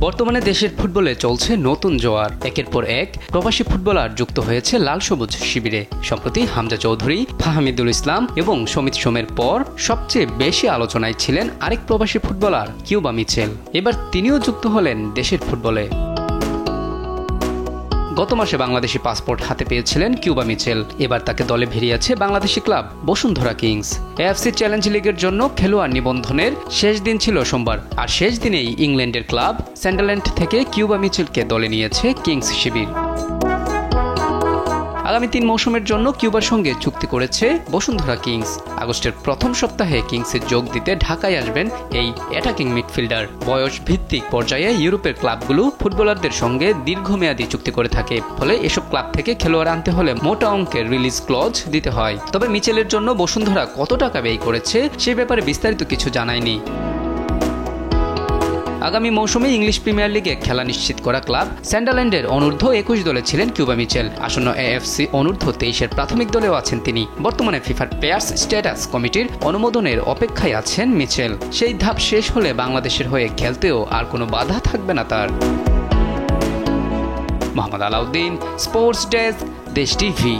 বর্তমানে দেশের ফুটবলে চলছে নতুন জোয়ার। একের পর এক প্রবাসী ফুটবলার যুক্ত হয়েছে লাল সবুজ শিবিরে। সম্প্রতি হামজা চৌধুরী, ফাহামিদুল ইসলাম এবং সমিত সোমের পর সবচেয়ে বেশি আলোচনায় ছিলেন আরেক প্রবাসী ফুটবলার কিউবা মিচেল। এবার তিনিও যুক্ত হলেন দেশের ফুটবলে। গত মাসে বাংলাদেশি পাসপোর্ট হাতে পেয়েছিলেন কিউবা মিচেল। এবার তাকে দলে ভিড়িয়েছে Bangladeshi club Bashundhara kings. AFC challenge লিগের জন্য খেলোয়াড় নিবন্ধনের শেষ দিন ছিল সোমবার, আর শেষ দিনেই ইংল্যান্ডের ক্লাব সান্ডারল্যান্ড থেকে কিউবা মিচেলকে দলে নিয়েছে কিংস শিবির। আগামী 3 মৌসুমের জন্য কিউবার সঙ্গে চুক্তি করেছে বসুন্ধরা কিংস। আগস্টের প্রথম সপ্তাহে কিংসে যোগ দিতে ঢাকায় আসবেন এই অ্যাটাকিং মিডফিল্ডার। বয়স ভিত্তিক পর্যায়ে ইউরোপের ক্লাবগুলো ফুটবলারদের সঙ্গে দীর্ঘমেয়াদী চুক্তি করে থাকে, ফলে এসব ক্লাব থেকে খেলোয়াড় আনতে হলে মোটা অঙ্কের রিলিজ ক্লজ দিতে হয়। তবে মিচেলের জন্য বসুন্ধরা কত টাকা ব্যয় করেছে সে ব্যাপারে বিস্তারিত কিছু জানায়নি। আগামী মৌসুমে ইংলিশ প্রিমিয়ার লিগে খেলা নিশ্চিত করা ক্লাব সান্ডারল্যান্ডের অনূর্ধ্ব 21 দলে ছিলেন কিউবা মিচেল। আসন্ন এএফসি অনূর্ধ্ব 23-এর প্রাথমিক দলেও আছেন তিনি। বর্তমানে ফিফার প্লেয়ার্স স্ট্যাটাস কমিটির অনুমোদনের অপেক্ষায় আছেন মিচেল। সেই ধাপ শেষ হলে বাংলাদেশের হয়ে খেলতেও আর কোনো বাধা থাকবে না তার। মোহাম্মদ আলাউদ্দিন, স্পোর্টস ডেস্ক, দেশ টিভি।